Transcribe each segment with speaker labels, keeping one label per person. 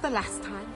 Speaker 1: the last time.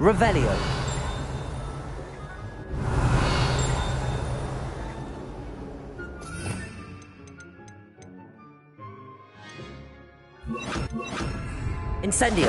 Speaker 2: Revelio. Incendio.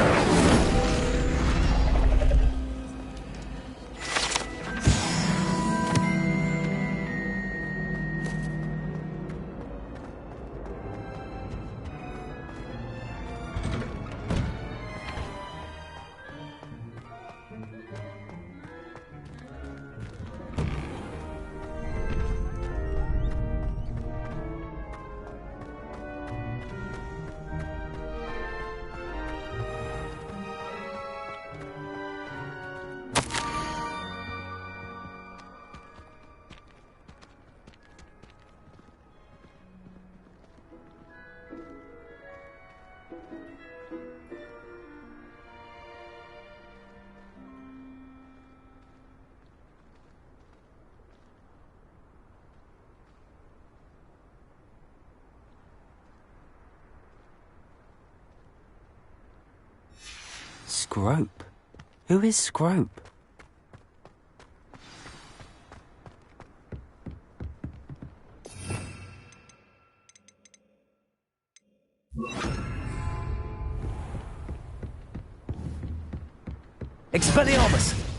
Speaker 2: Scrope? Who is Scrope? Expelliarmus!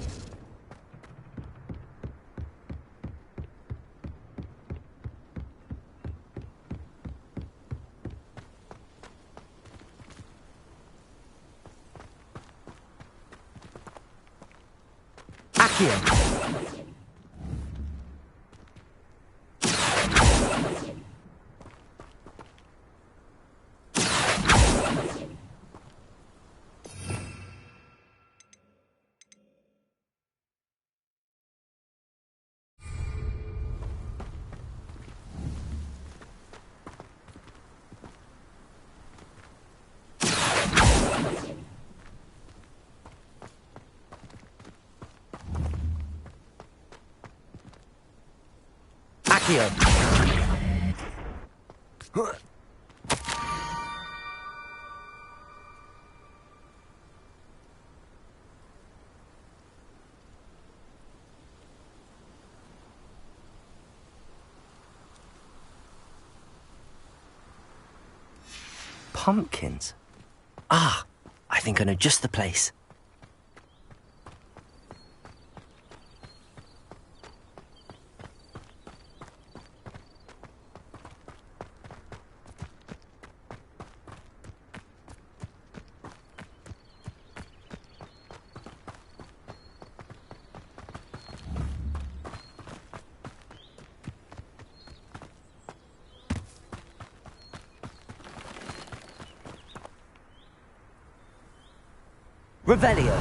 Speaker 2: Pumpkins? Ah, I think I know just the place. Revelio.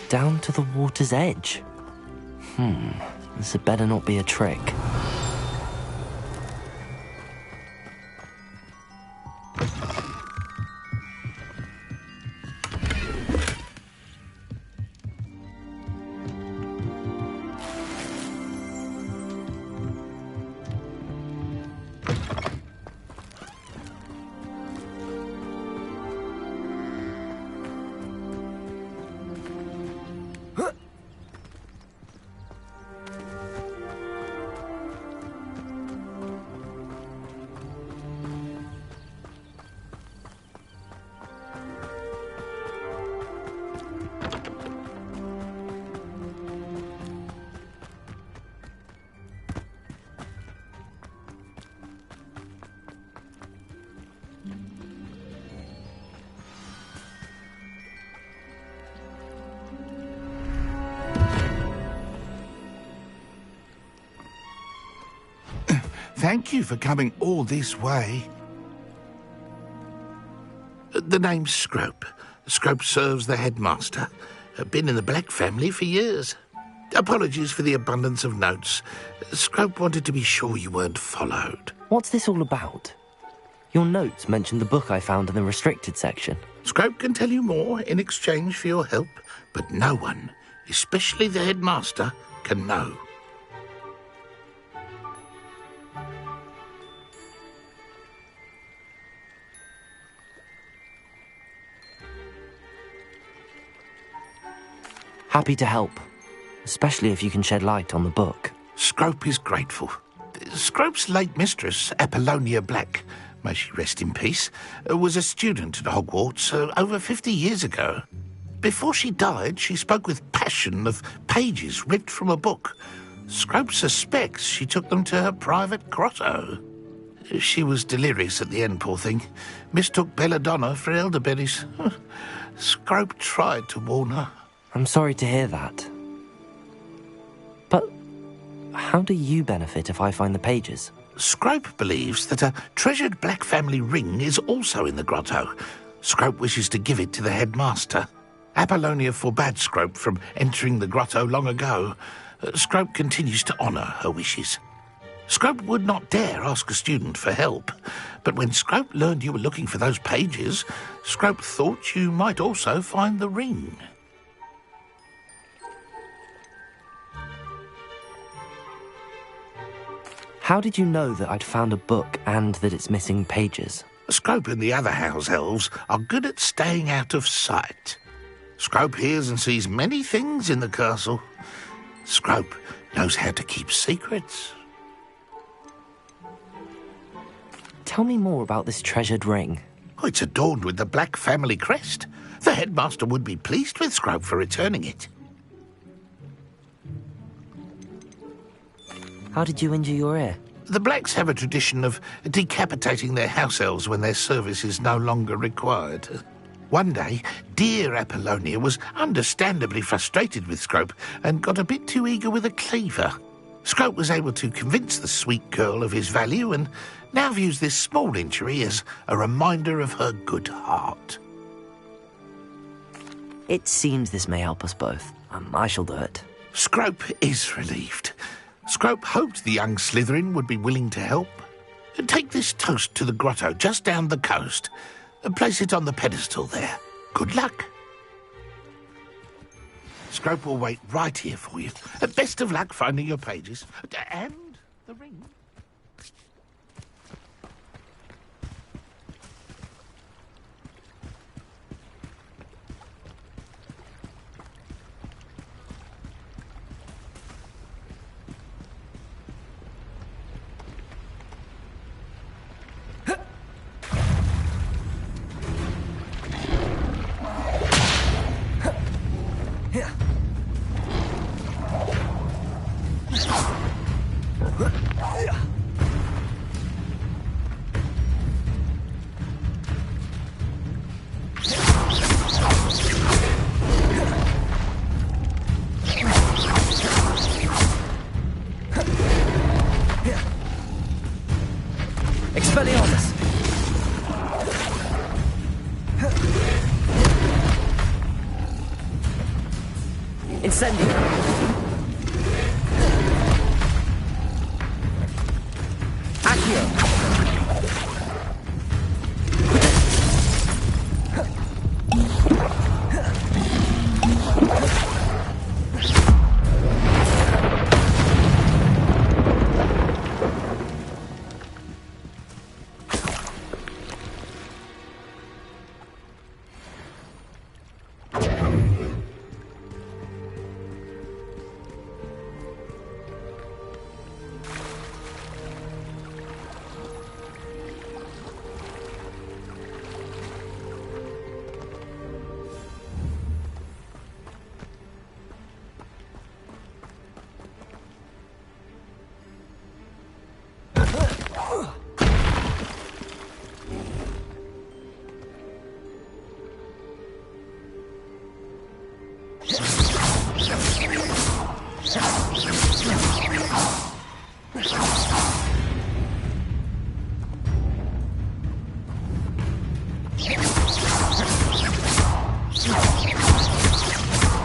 Speaker 2: Down to the water's edge. This had better not be a trick.
Speaker 1: Thank you for coming all this way. The name's Scrope. Scrope serves the headmaster. Been in the Black family for years. Apologies for the abundance of notes. Scrope wanted to be sure you weren't followed.
Speaker 2: What's this all about? Your notes mentioned the book I found in the restricted section.
Speaker 1: Scrope can tell you more in exchange for your help, but no one, especially the headmaster, can know.
Speaker 2: Happy to help, especially if you can shed light on the book.
Speaker 1: Scrope is grateful. Scrope's late mistress, Apollonia Black, may she rest in peace, was a student at Hogwarts over 50 years ago. Before she died, she spoke with passion of pages ripped from a book. Scrope suspects she took them to her private grotto. She was delirious at the end, poor thing. Mistook belladonna for elderberries. Scrope tried to warn her.
Speaker 2: I'm sorry to hear that. But how do you benefit if I find the pages?
Speaker 1: Scrope believes that a treasured Black family ring is also in the grotto. Scrope wishes to give it to the headmaster. Apollonia forbade Scrope from entering the grotto long ago. Scrope continues to honour her wishes. Scrope would not dare ask a student for help, but when Scrope learned you were looking for those pages, Scrope thought you might also find the ring.
Speaker 2: How did you know that I'd found a book and that it's missing pages?
Speaker 1: Scrope and the other house elves are good at staying out of sight. Scrope hears and sees many things in the castle. Scrope knows how to keep secrets.
Speaker 2: Tell me more about this treasured ring.
Speaker 1: Oh, it's adorned with the Black family crest. The headmaster would be pleased with Scrope for returning it.
Speaker 2: How did you injure your ear?
Speaker 1: The Blacks have a tradition of decapitating their house elves when their service is no longer required. One day, dear Apollonia was understandably frustrated with Scrope and got a bit too eager with a cleaver. Scrope was able to convince the sweet girl of his value and now views this small injury as a reminder of her good heart.
Speaker 2: It seems this may help us both. I shall do it.
Speaker 1: Scrope is relieved. Scrope hoped the young Slytherin would be willing to help. Take this toast to the grotto just down the coast and place it on the pedestal there. Good luck. Scrope will wait right here for you. Best of luck finding your pages. And the ring.
Speaker 2: Expelliarmus! Incendio! Accio!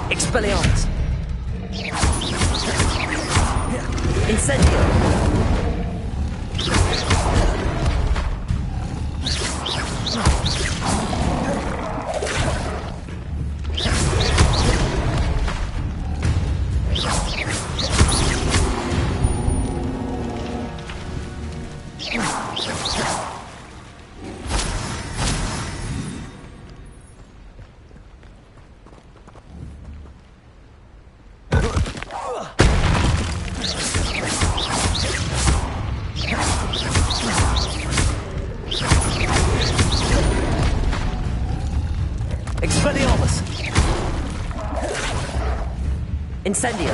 Speaker 2: Expelliarmus! Incendio! Expelliarmus! Incendio!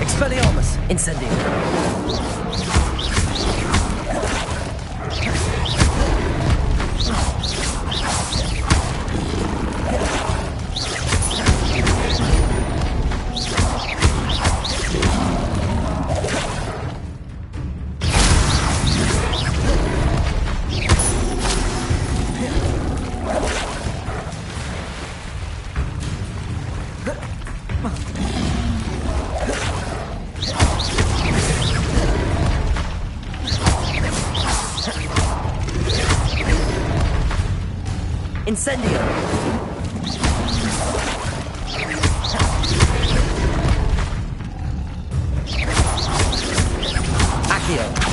Speaker 2: Expelliarmus! Incendio! Incendio! Accio!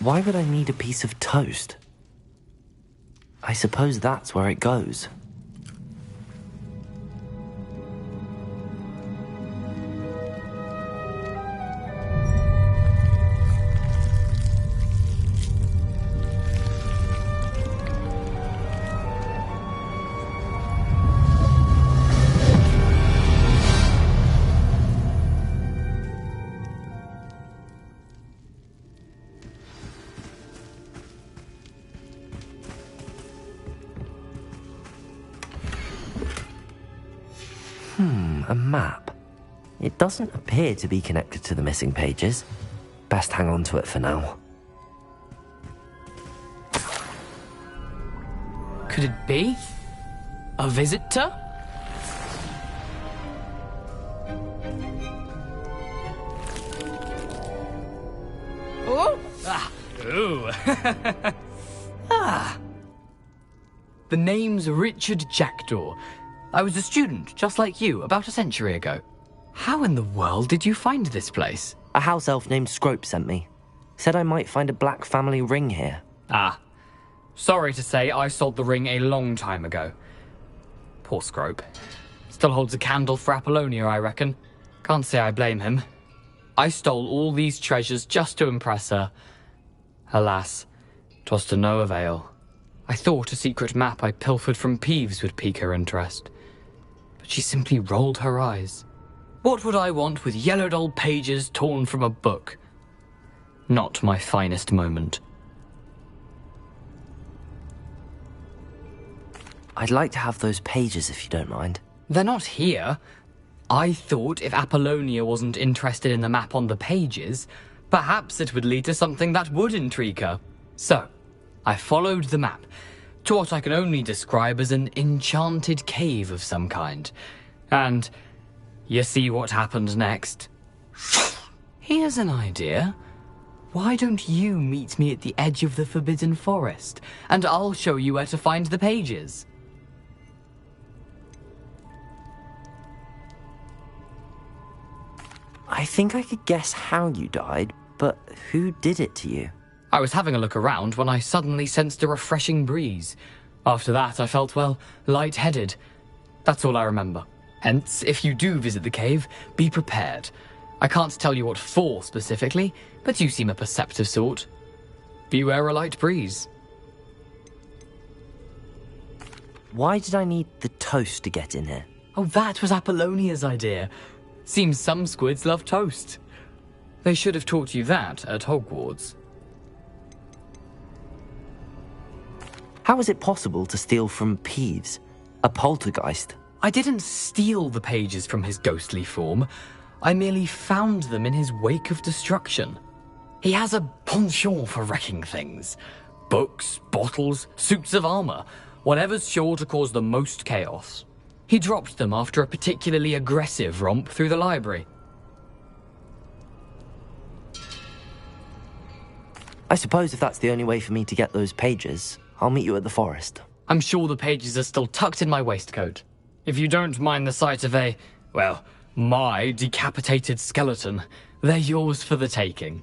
Speaker 2: Why would I need a piece of toast? I suppose that's where it goes. A map. It doesn't appear to be connected to the missing pages. Best hang on to it for now.
Speaker 3: Could it be? A visitor? Oh! Ah! Ooh! Ah! The name's Richard Jackdaw. I was a student, just like you, about a century ago. How in the world did you find this place?
Speaker 2: A house elf named Scrope sent me. Said I might find a black family ring here.
Speaker 3: Ah. Sorry to say, I sold the ring a long time ago. Poor Scrope. Still holds a candle for Apollonia, I reckon. Can't say I blame him. I stole all these treasures just to impress her. Alas, 'twas to no avail. I thought a secret map I pilfered from Peeves would pique her interest. But she simply rolled her eyes. What would I want with yellowed old pages torn from a book? Not my finest moment.
Speaker 2: I'd like to have those pages if you don't mind.
Speaker 3: They're not here. I thought if Apollonia wasn't interested in the map on the pages, perhaps it would lead to something that would intrigue her. So, I followed the map to what I can only describe as an enchanted cave of some kind. And you see what happened next? Here's an idea. Why don't you meet me at the edge of the Forbidden Forest, and I'll show you where to find the pages?
Speaker 2: I think I could guess how you died, but who did it to you?
Speaker 3: I was having a look around when I suddenly sensed a refreshing breeze. After that, I felt, well, lightheaded. That's all I remember. Hence, if you do visit the cave, be prepared. I can't tell you what for specifically, but you seem a perceptive sort. Beware a light breeze.
Speaker 2: Why did I need the toast to get in here?
Speaker 3: Oh, that was Apollonia's idea. Seems some squids love toast. They should have taught you that at Hogwarts.
Speaker 2: How is it possible to steal from Peeves, a poltergeist?
Speaker 3: I didn't steal the pages from his ghostly form. I merely found them in his wake of destruction. He has a penchant for wrecking things. Books, bottles, suits of armor, whatever's sure to cause the most chaos. He dropped them after a particularly aggressive romp through the library.
Speaker 2: I suppose if that's the only way for me to get those pages, I'll meet you at the forest.
Speaker 3: I'm sure the pages are still tucked in my waistcoat. If you don't mind the sight of my decapitated skeleton, they're yours for the taking.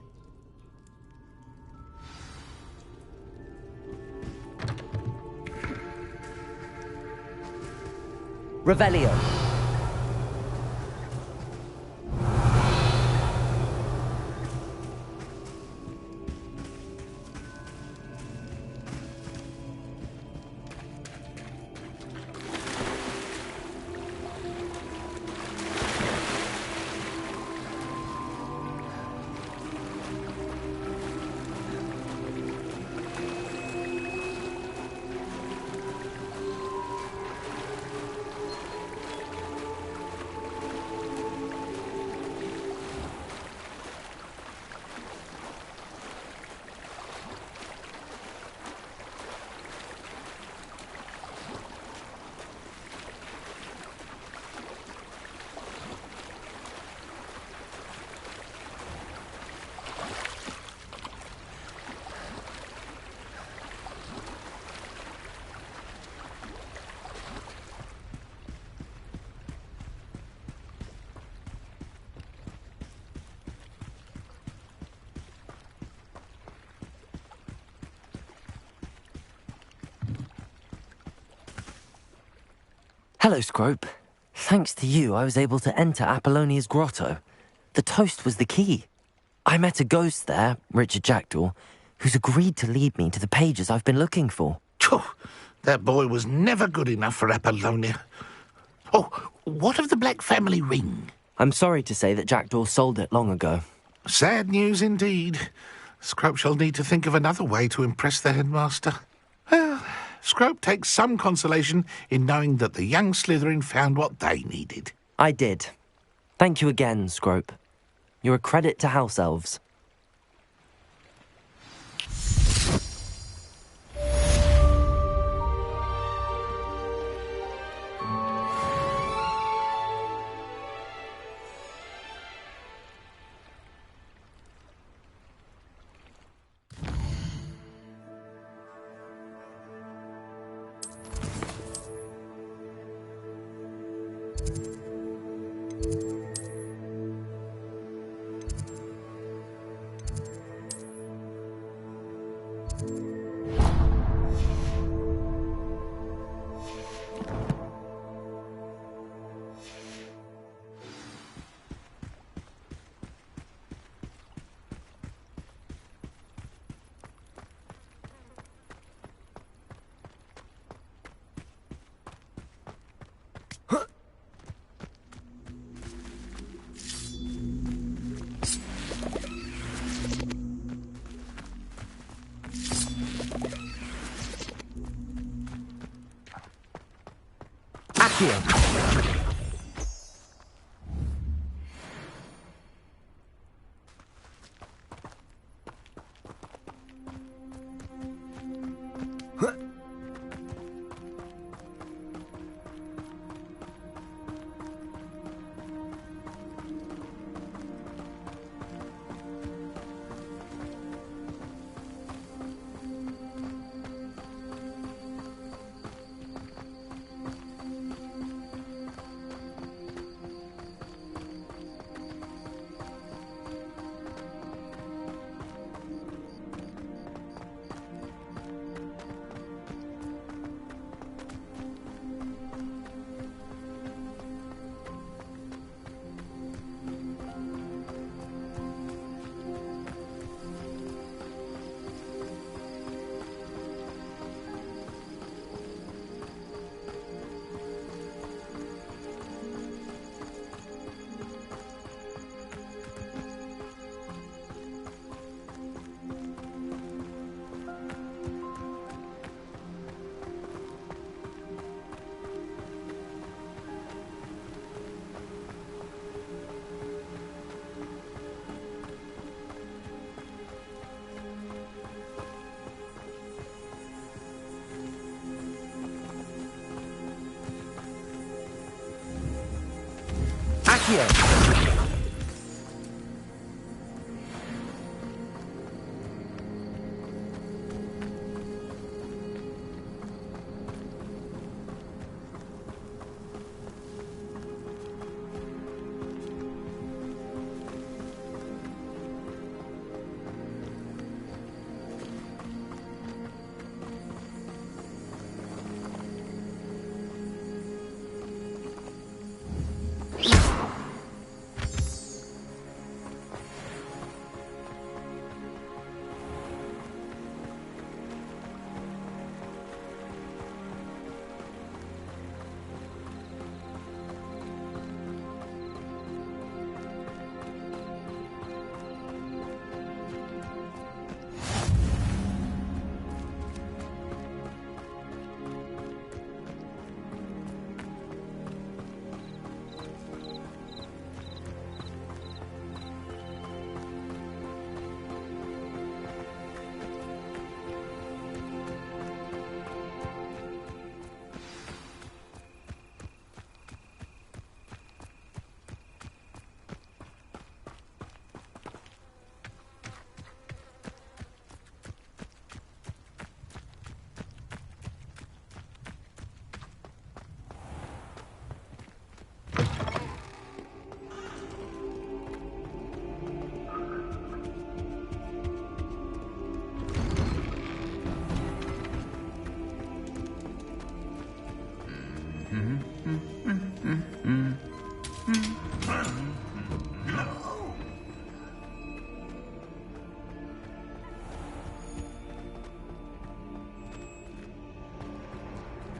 Speaker 2: Revelio. Hello, Scrope. Thanks to you, I was able to enter Apollonia's grotto. The toast was the key. I met a ghost there, Richard Jackdaw, who's agreed to lead me to the pages I've been looking for.
Speaker 1: Phew, that boy was never good enough for Apollonia. Oh, what of the Black family ring?
Speaker 2: I'm sorry to say that Jackdaw sold it long ago.
Speaker 1: Sad news indeed. Scrope shall need to think of another way to impress the headmaster. Well, Scrope takes some consolation in knowing that the young Slytherin found what they needed.
Speaker 2: I did. Thank you again, Scrope. You're a credit to House Elves. Accio! Accio!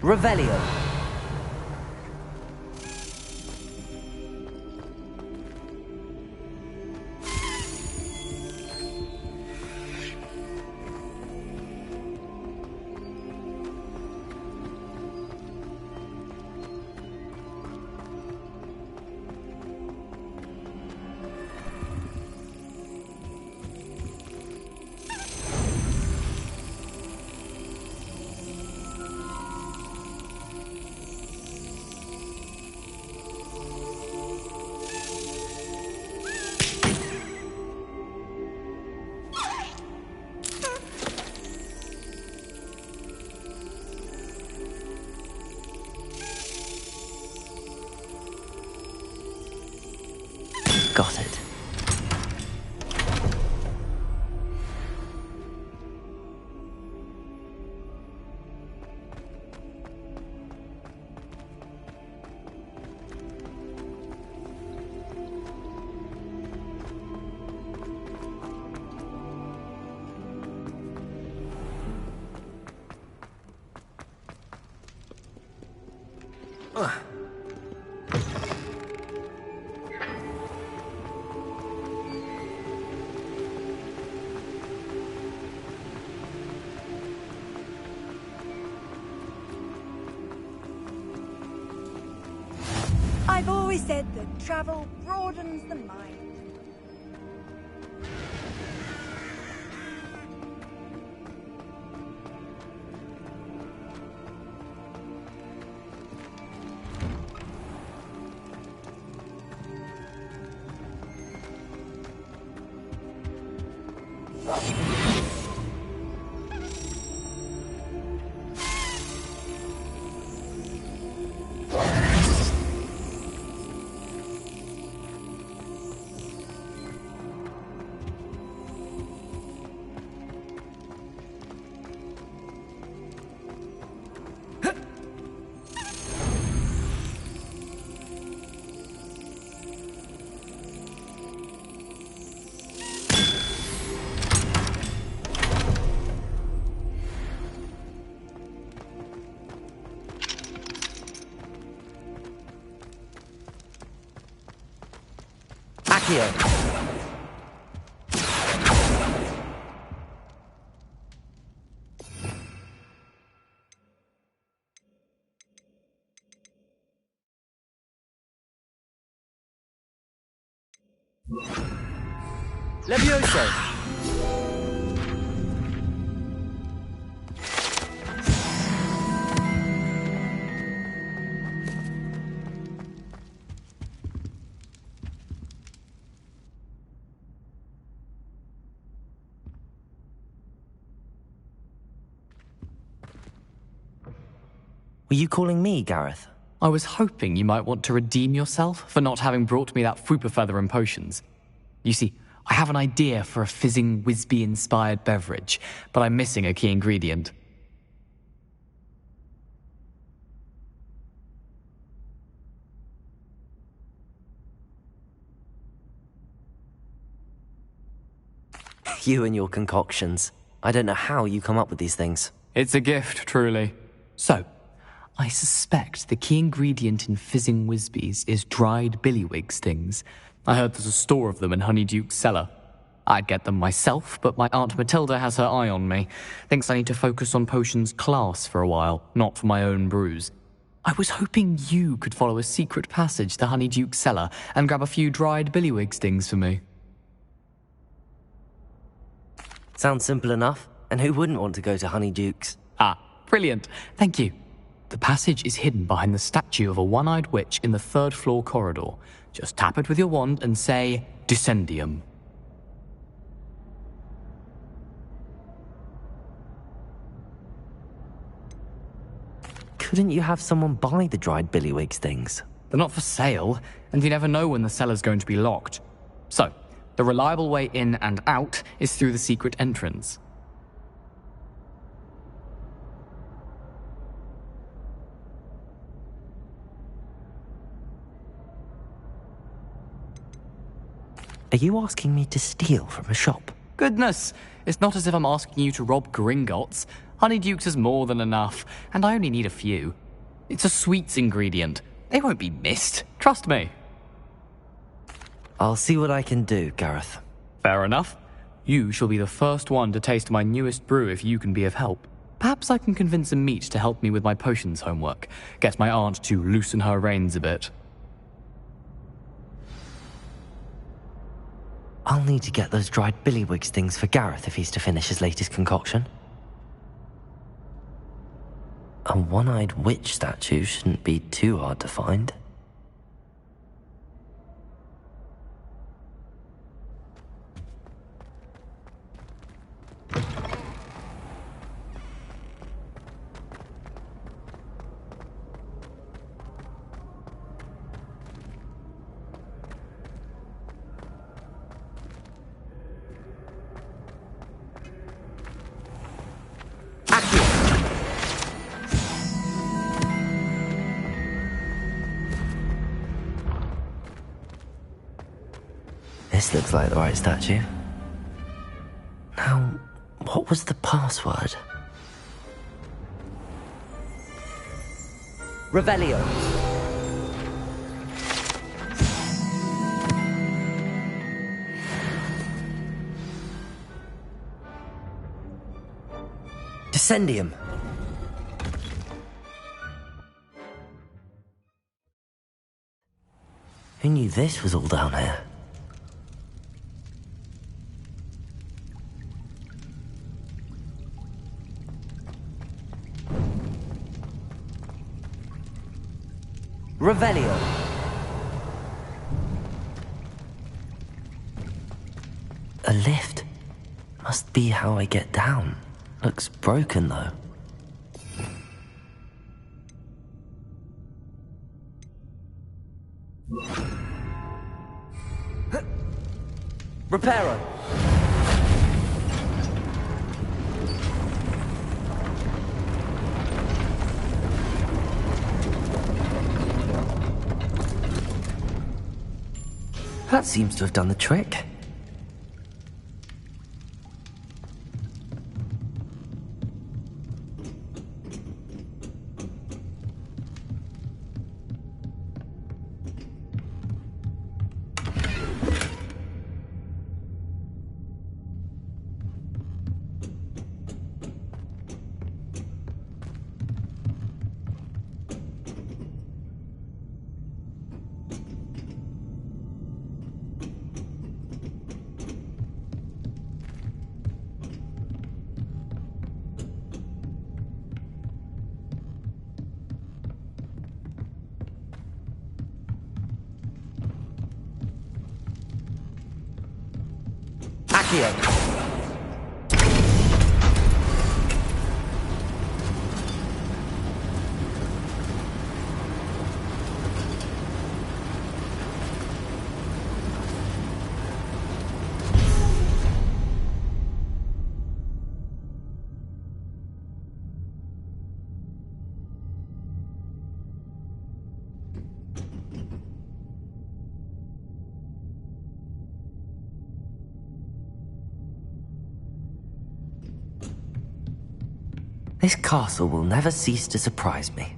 Speaker 2: Revelio. Got it.
Speaker 4: I've always said that travel broadens the mind.
Speaker 2: Accio. Levioso. Were you calling me, Gareth?
Speaker 3: I was hoping you might want to redeem yourself for not having brought me that Fwooper feather and potions. You see, I have an idea for a fizzing Wisby-inspired beverage, but I'm missing a key ingredient.
Speaker 2: You and your concoctions. I don't know how you come up with these things.
Speaker 3: It's a gift, truly. So, I suspect the key ingredient in fizzing Wisbies is dried billywig stings. I heard there's a store of them in Honeyduke's cellar. I'd get them myself, but my Aunt Matilda has her eye on me. Thinks I need to focus on potions class for a while, not for my own brews. I was hoping you could follow a secret passage to Honeyduke's cellar and grab a few dried billywig stings for me.
Speaker 2: Sounds simple enough. And who wouldn't want to go to Honeyduke's?
Speaker 3: Ah, brilliant. Thank you. The passage is hidden behind the statue of a one-eyed witch in the third-floor corridor. Just tap it with your wand and say, Descendium.
Speaker 2: Couldn't you have someone buy the dried billywig stings?
Speaker 3: They're not for sale, and you never know when the cellar's going to be locked. So, the reliable way in and out is through the secret entrance.
Speaker 2: Are you asking me to steal from a shop?
Speaker 3: Goodness, it's not as if I'm asking you to rob Gringotts. Honeyduke's is more than enough, and I only need a few. It's a sweets ingredient. They won't be missed, trust me.
Speaker 2: I'll see what I can do, Gareth.
Speaker 3: Fair enough. You shall be the first one to taste my newest brew if you can be of help. Perhaps I can convince a meat to help me with my potions homework. Get my aunt to loosen her reins a bit.
Speaker 2: I'll need to get those dried billywig stings for Gareth if he's to finish his latest concoction. A one-eyed witch statue shouldn't be too hard to find. This looks like the right statue. Now, what was the password? Revelio. Descendium. Who knew this was all down here? Revelio. A lift. Must be how I get down. Looks broken, though. Reparo. That seems to have done the trick. Accio. This castle will never cease to surprise me.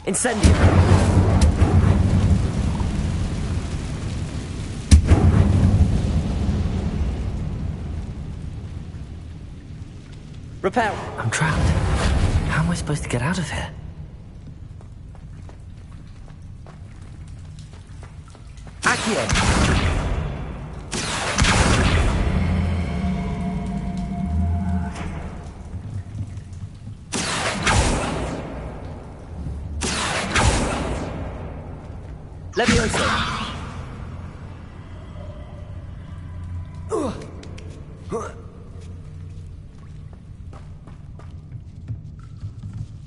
Speaker 2: Incendium. Repair. I'm trapped. How am I supposed to get out of here? Accio. Levioso.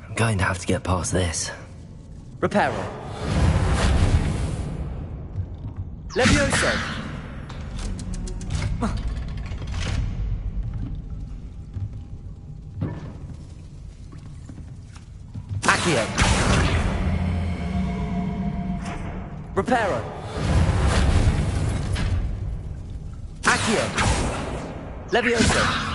Speaker 2: I'm going to have to get past this. Reparo. Levioso. Accio. Reparo. Accio. Levioso.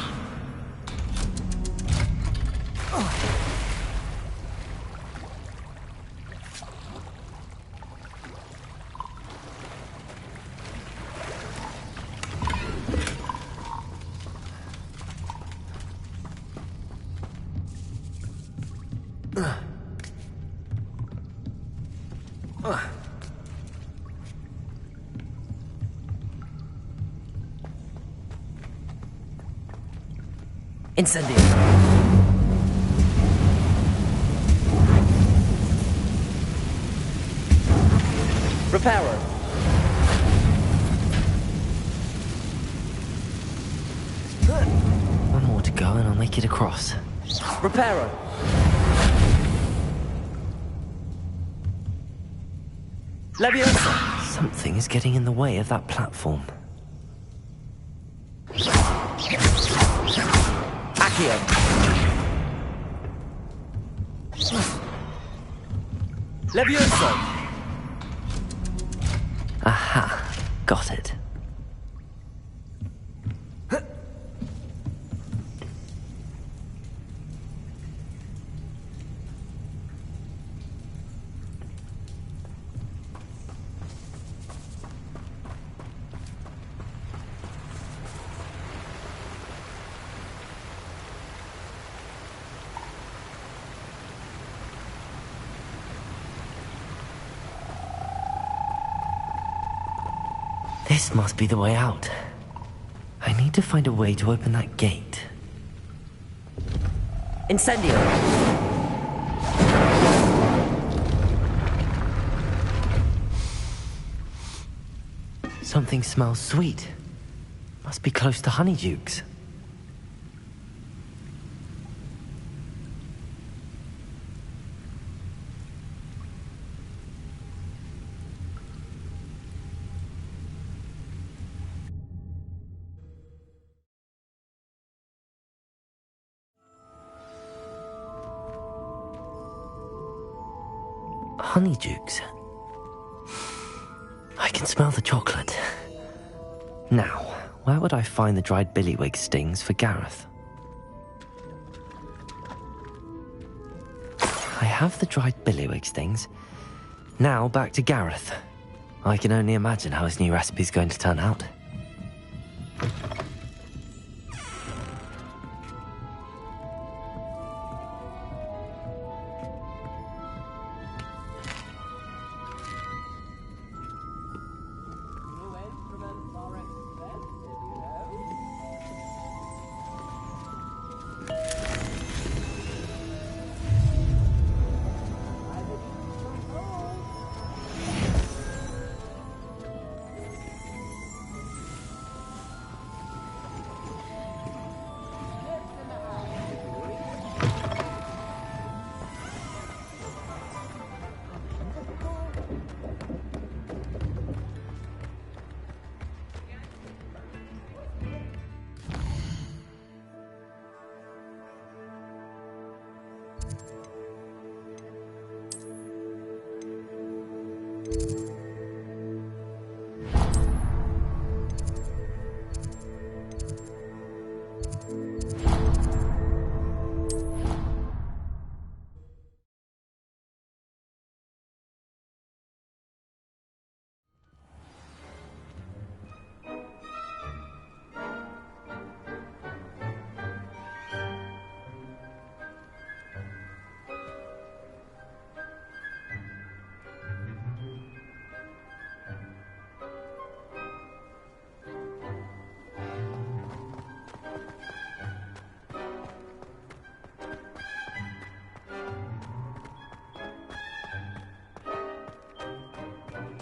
Speaker 2: Incendio. Reparo. One more to go and I'll make it across. Reparo. Leviosa. Something is getting in the way of that platform. Accio. Levioso. Aha, got it. This must be the way out. I need to find a way to open that gate. Incendio! Something smells sweet. Must be close to Honeydukes. Honeydukes. I can smell the chocolate. Now, where would I find the dried billywig stings for Gareth? I have the dried billywig stings. Now back to Gareth. I can only imagine how his new recipe's going to turn out.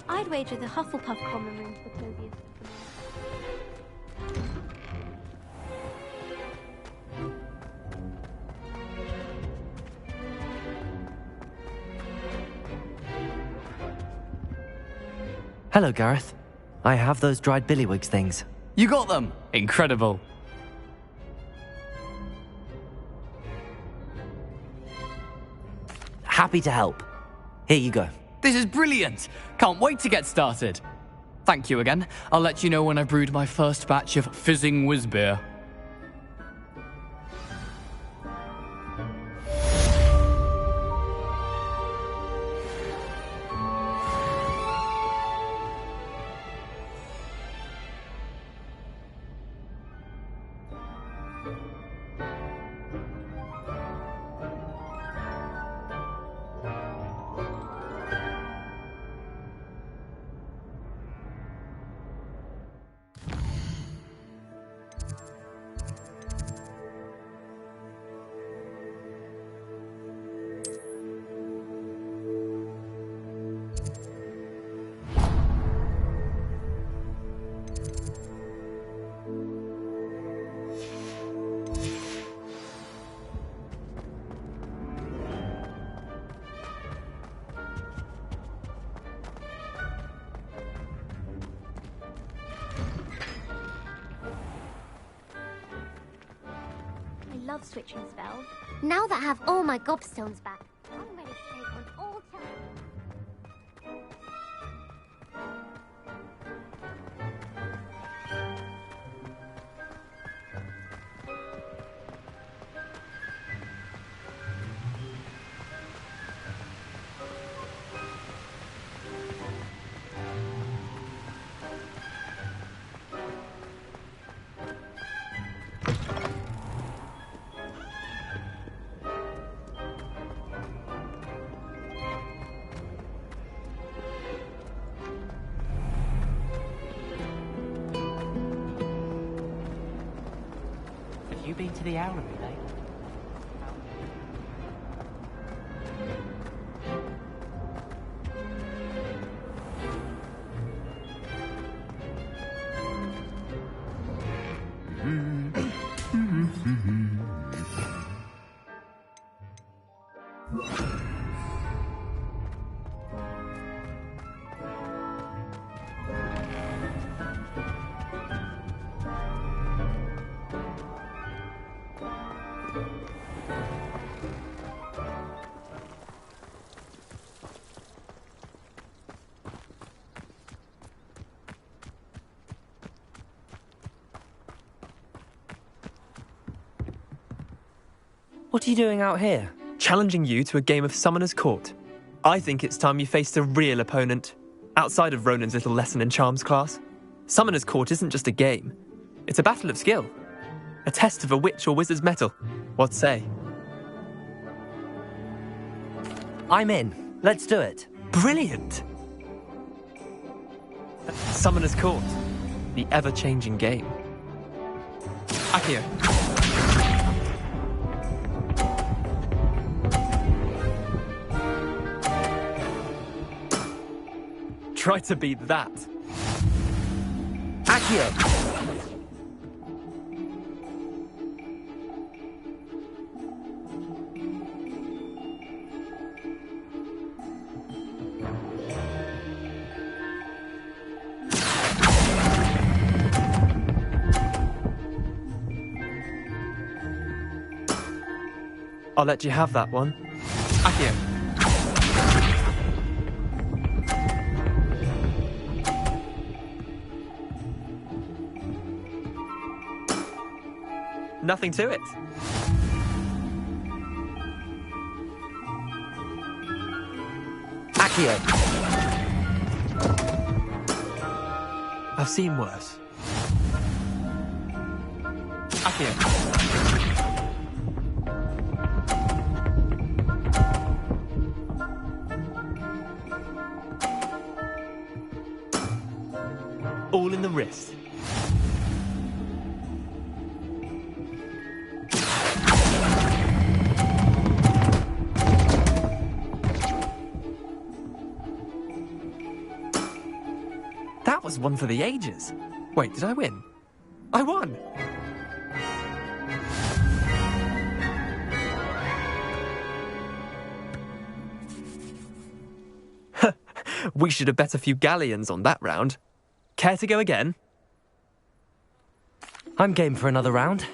Speaker 5: I'd wager the Hufflepuff common room's the coziest.
Speaker 2: Hello, Gareth. I have those dried billywig things.
Speaker 3: You got them! Incredible.
Speaker 2: Happy to help. Here you go.
Speaker 3: This is brilliant! Can't wait to get started. Thank you again. I'll let you know when I've brewed my first batch of fizzing whiz-beer.
Speaker 5: love switching spells. Now that I have all my gobstones back, I'm ready to take on all challenges.
Speaker 2: Have you been to the Owlery lately? What are you doing out here?
Speaker 6: Challenging you to a game of Summoner's Court. I think it's time you faced a real opponent, outside of Ronan's little lesson in charms class. Summoner's Court isn't just a game. It's a battle of skill. A test of a witch or wizard's mettle. What say?
Speaker 2: I'm in. Let's do it.
Speaker 6: Brilliant! Summoner's Court. The ever-changing game. Accio. Try to beat that.
Speaker 2: Accio!
Speaker 6: I'll let you have that one. Accio. Nothing to it.
Speaker 2: Accio!
Speaker 6: I've seen worse. Accio. All in the wrist. That was one for the ages. Wait, did I win? I won! We should have bet a few galleons on that round. Care to go again?
Speaker 2: I'm game for another round.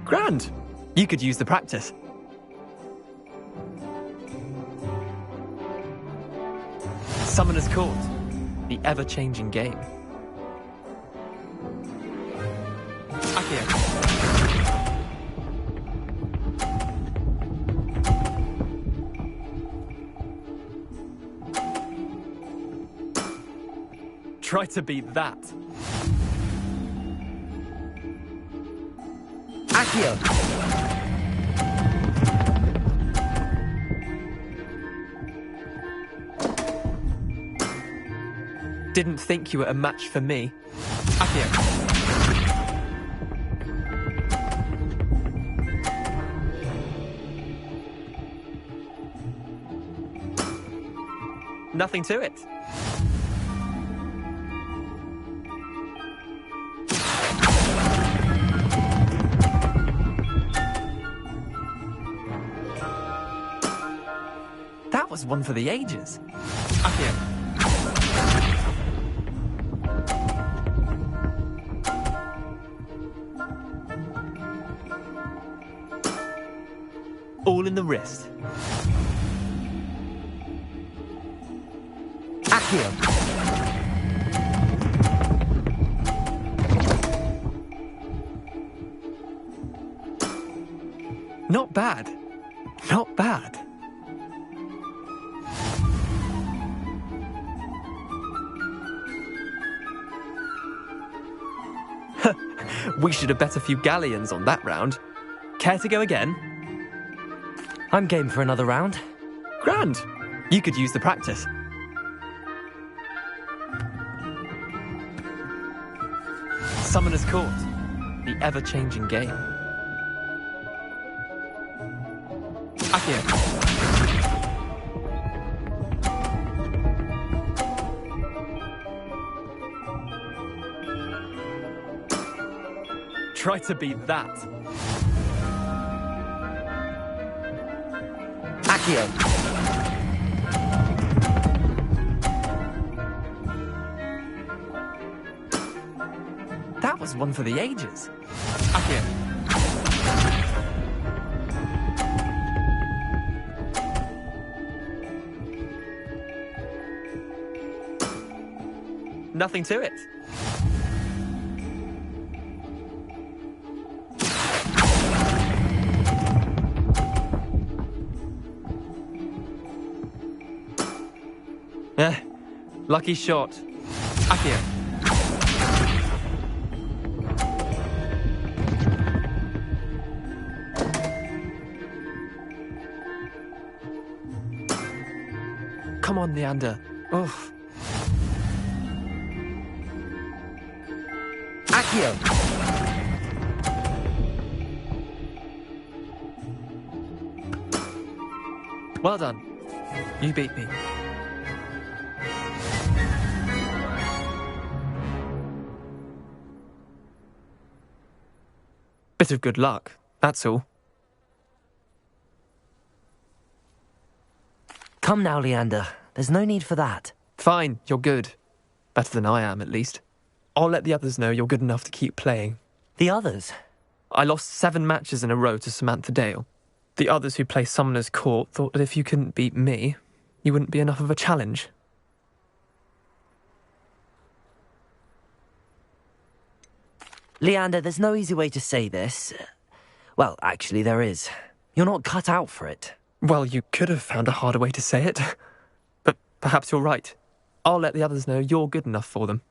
Speaker 6: Grand! You could use the practice. Summoner's Court. The ever-changing game. Accio. Try to beat that.
Speaker 2: Accio!
Speaker 6: Didn't think you were a match for me. Accio. Nothing to it. That was one for the ages. Accio. all in the wrist.
Speaker 2: Accio!
Speaker 6: Not bad. Not bad. We should have bet a few galleons on that round. Care to go again?
Speaker 2: I'm game for another round.
Speaker 6: Grand. You could use the practice. Summoner's Court. The ever-changing game. Accio. Try to beat that.
Speaker 2: Accio!
Speaker 6: That was one for the ages. Accio. Nothing to it. Lucky shot. Accio. Come on, Leander. Oof.
Speaker 2: Accio!
Speaker 6: Well done. You beat me. Bit of good luck, that's all.
Speaker 2: Come now, Leander. There's no need for that.
Speaker 6: Fine, you're good. Better than I am, at least. I'll let the others know you're good enough to keep playing.
Speaker 2: The others?
Speaker 6: I lost 7 matches in a row to Samantha Dale. The others who play Summoner's Court thought that if you couldn't beat me, you wouldn't be enough of a challenge.
Speaker 2: Leander, there's no easy way to say this. Well, actually, there is. You're not cut out for it.
Speaker 6: Well, you could have found a harder way to say it. But perhaps you're right. I'll let the others know you're good enough for them.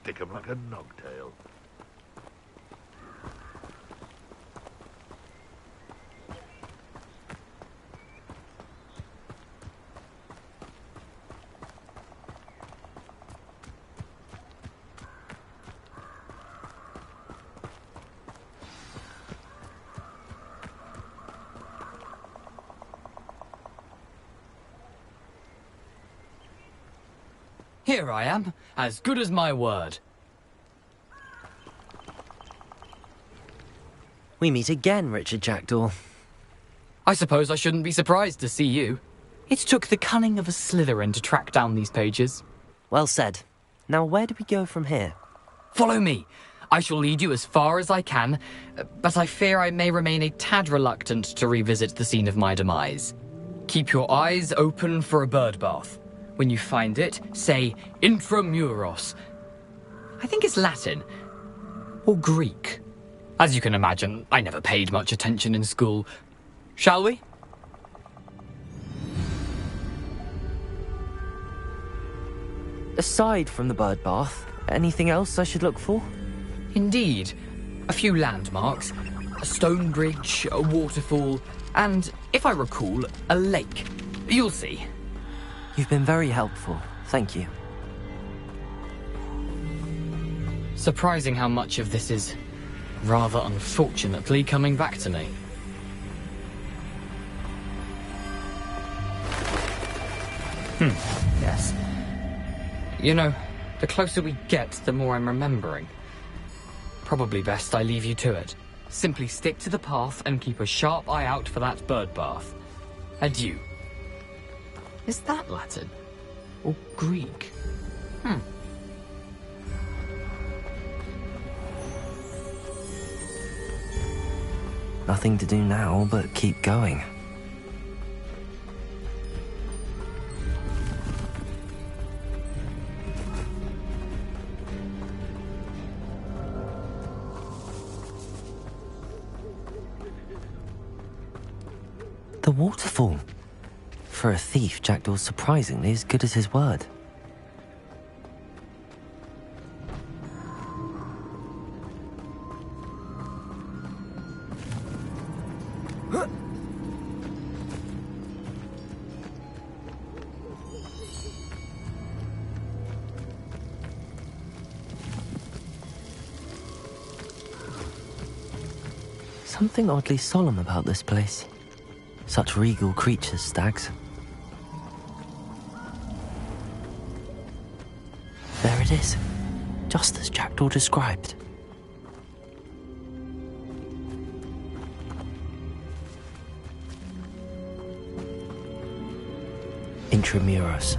Speaker 1: stick 'em like a nogtail.
Speaker 3: Here I am, as good as my word.
Speaker 2: We meet again, Richard Jackdaw.
Speaker 3: I suppose I shouldn't be surprised to see you. It took the cunning of a Slytherin to track down these pages.
Speaker 2: Well said. Now where do we go from here?
Speaker 3: Follow me. I shall lead you as far as I can, but I fear I may remain a tad reluctant to revisit the scene of my demise. Keep your eyes open for a bird bath. When you find it, say intramuros. I think it's Latin. Or Greek. As you can imagine, I never paid much attention in school. Shall we?
Speaker 2: Aside from the bird bath, anything else I should look for?
Speaker 3: Indeed. A few landmarks. A stone bridge, a waterfall, and, if I recall, a lake. You'll see.
Speaker 2: You've been very helpful. Thank you.
Speaker 3: Surprising how much of this is, rather unfortunately, coming back to me. Yes. You know, the closer we get, the more I'm remembering. Probably best I leave you to it. Simply stick to the path and keep a sharp eye out for that bird bath. Adieu. Is that Latin? Or Greek?
Speaker 2: Nothing to do now but keep going. The waterfall. For a thief, Jackdaw's surprisingly as good as his word. Something oddly solemn about this place. Such regal creatures, stags. There it is, just as Jackdaw described. Intramuros.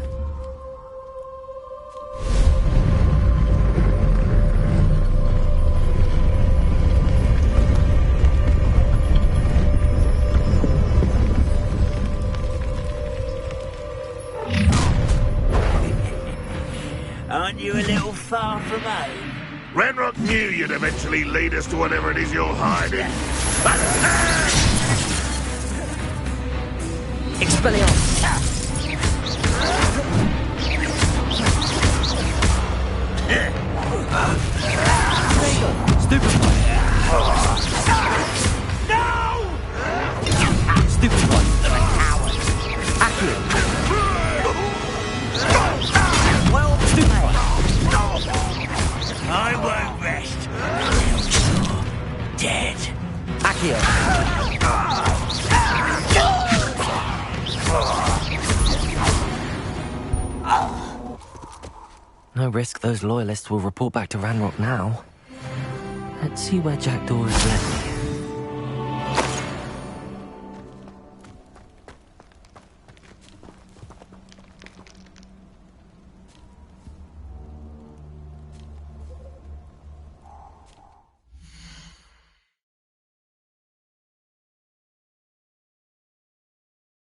Speaker 7: Aren't you a little far from home?
Speaker 1: Ranrock knew you'd eventually lead us to whatever it is you're hiding.
Speaker 2: Expelliarmus! Stupid one!
Speaker 7: No!
Speaker 2: Stupid one!
Speaker 7: Accio!
Speaker 2: Well, stupid one!
Speaker 7: I won't rest. Dead.
Speaker 2: Accio! No risk those loyalists will report back to Ranrock now. Let's see where Jackdaw is led.